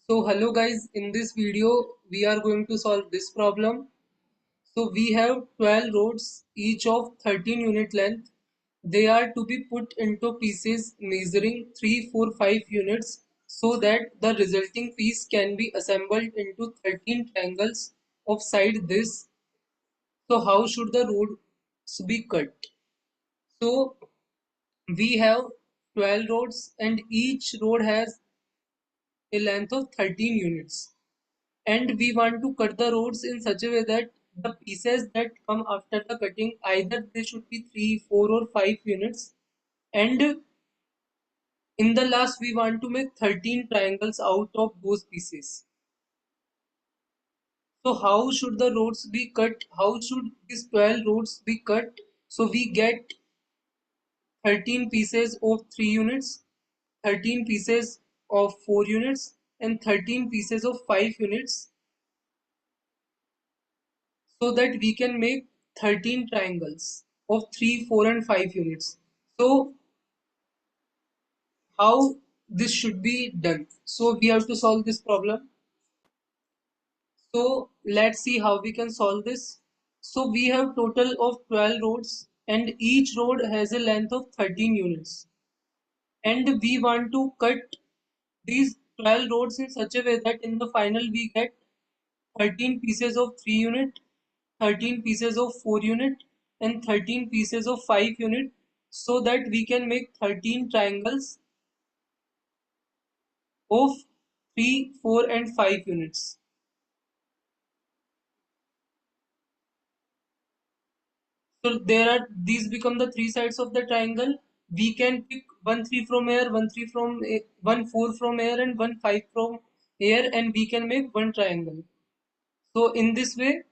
So hello guys, in this video we are going to solve this problem. So we have 12 rods each of 13 unit length. They are to be put into pieces measuring 3, 4, 5 units so that the resulting piece can be assembled into 13 triangles of side this. So how should the rods be cut? So we have 12 rods and each rod has a length of 13 units. And we want to cut the rods in such a way that the pieces that come after the cutting either they should be 3, 4 or 5 units, and in the last we want to make 13 triangles out of those pieces. So how should the rods be cut? How should these 12 rods be cut? So we get 13 pieces of 3 units, 13 pieces of 4 units, and 13 pieces of 5 units, so that we can make 13 triangles of 3, 4 and 5 units. So how this should be done? So we have to solve this problem. So let's see how we can solve this. So we have total of 12 rods and each rod has a length of 13 units. And we want to cut these 12 rods in such a way that in the final we get 13 pieces of 3 unit, 13 pieces of 4 unit and 13 pieces of 5 unit, so that we can make 13 triangles of 3, 4 and 5 units. So there are these become the three sides of the triangle. We can pick one 3 from here, one 3 from one 4 from here and one 5 from here, and we can make one triangle. So in this way,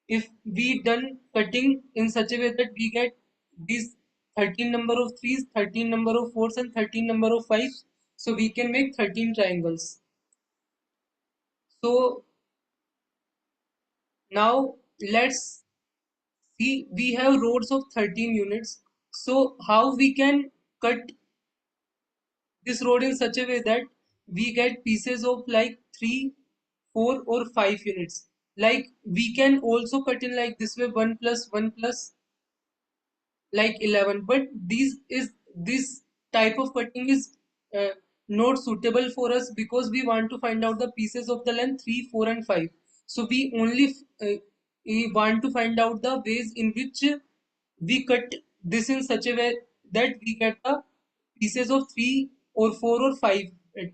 if we done cutting in such a way that we get these 13 number of 3s, 13 number of 4s and 13 number of 5s, so we can make 13 triangles. So now let's see, we have rows of 13 units. So how we can cut this road in such a way that we get pieces of like 3, 4 or 5 units. Like we can also cut in like this way 1 plus 1 plus like 11, but this type of cutting is uh, not suitable for us because we want to find out the pieces of the length 3, 4 and 5. So we only want to find out the ways in which we cut this in such a way that we get the pieces of 3 or 4 or 5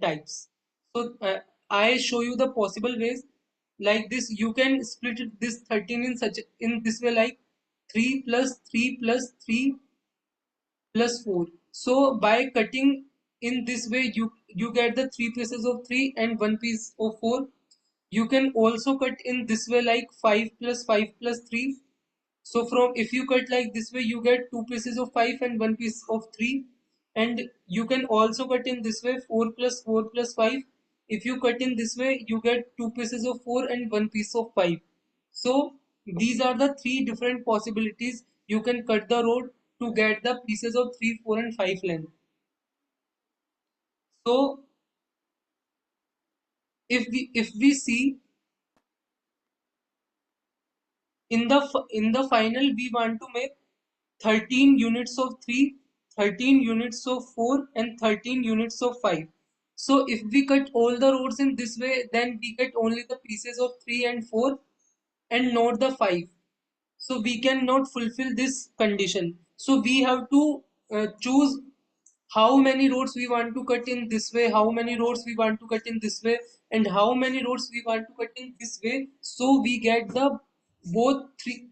types. So I show you the possible ways. Like this you can split this 13 in such in this way, like 3 plus 3 plus 3 plus 4. So by cutting in this way, you get the three pieces of 3 and one piece of 4. You can also cut in this way like 5 plus 5 plus 3. So from if you cut like this way, you get two pieces of 5 and one piece of 3. And you can also cut in this way 4 plus 4 plus 5. If you cut in this way, you get two pieces of 4 and one piece of 5. So these are the three different possibilities you can cut the road to get the pieces of 3, 4 and 5 length. So if we see in the final, we want to make 13 units of 3, 13 units of 4 and 13 units of 5. So if we cut all the roads in this way, then we get only the pieces of 3 and 4 and not the 5. So we cannot fulfill this condition. So we have to choose how many roads we want to cut in this way, how many roads we want to cut in this way, and how many roads we want to cut in this way. So we get the both three,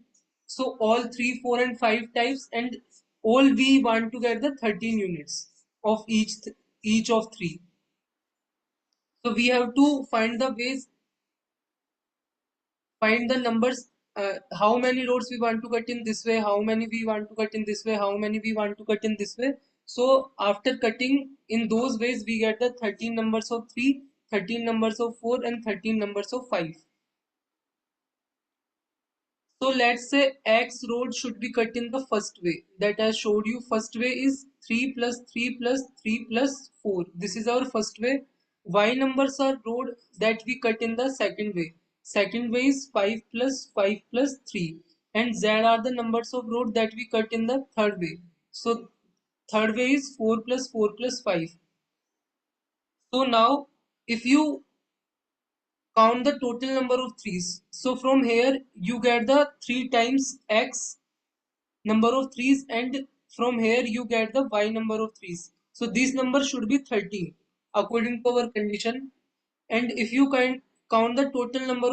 so all 3, 4 and 5 types, and all we want to get the 13 units of each of three. So we have to find the ways, find the numbers, how many roads we want to cut in this way, how many we want to cut in this way, how many we want to cut in this way. So after cutting in those ways, we get the 13 numbers of 3, 13 numbers of 4 and 13 numbers of 5. So let's say X road should be cut in the first way that I showed you. First way is 3 plus 3 plus 3 plus 4. This is our first way. Y numbers are road that we cut in the second way. Second way is 5 plus 5 plus 3. And Z are the numbers of road that we cut in the third way. So third way is 4 plus 4 plus 5. So now if you count the total number of threes, so from here you get the 3 times x number of threes, and from here you get the y number of threes. So this number should be 13 according to our condition. And if you can count the total number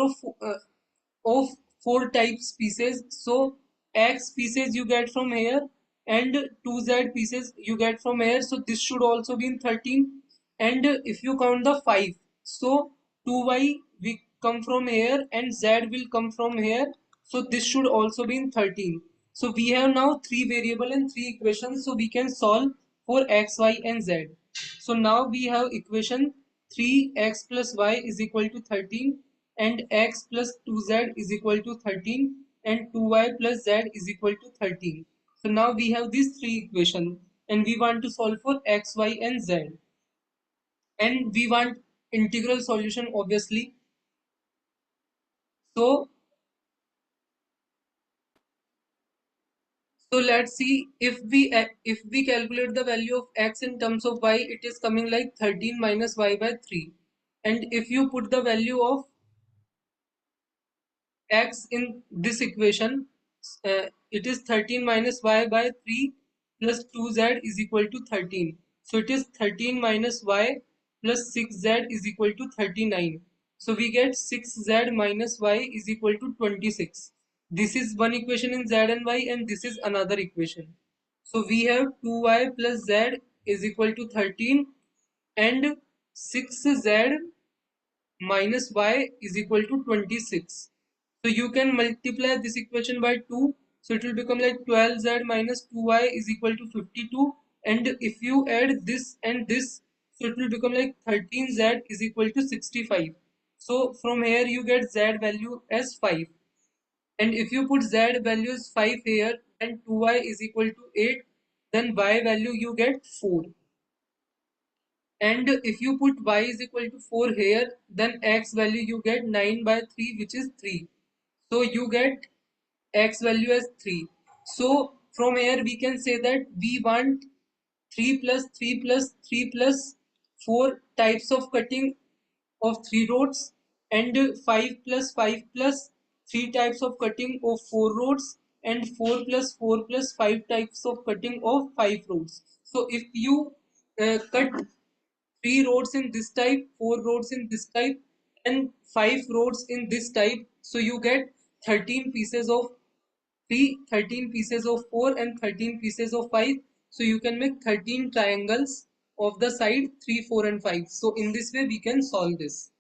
of four types pieces, so x pieces you get from here and 2z pieces you get from here, so this should also be in 13. And if you count the 5, so 2y we come from here and z will come from here, so this should also be in 13. So we have now three variable and three equations, so we can solve for x, y and z. So now we have equation 3x plus y is equal to 13, and x plus 2z is equal to 13, and 2y plus z is equal to 13. So now we have these three equations and we want to solve for x, y and z. And we want integral solution obviously. So so let's see, if we calculate the value of x in terms of y, it is coming like 13 minus y by 3. And if you put the value of x in this equation, it is 13 minus y by 3 plus 2z is equal to 13. So it is 13 minus y plus 6z is equal to 39. So we get 6z minus y is equal to 26. This is one equation in z and y, and this is another equation. So we have 2y plus z is equal to 13, and 6z minus y is equal to 26. So you can multiply this equation by 2. So it will become like 12z minus 2y is equal to 52. And if you add this and this, so it will become like 13z is equal to 65. So from here you get z value as 5. And if you put z value as 5 here, then 2y is equal to 8. Then y value you get 4. And if you put y is equal to 4 here, then x value you get 9 by 3, which is 3. So you get x value as 3. So from here we can say that we want 3 plus 3 plus 3 plus 4 types of cutting of 3 rods, and 5 plus 5 plus 3 types of cutting of 4 rods, and 4 plus 4 plus 5 types of cutting of 5 rods. So if you cut 3 roads in this type, 4 roads in this type, and 5 roads in this type, so you get 13 pieces of 3, 13 pieces of 4, and 13 pieces of 5. So you can make 13 triangles of the side 3, 4 and 5. So in this way we can solve this.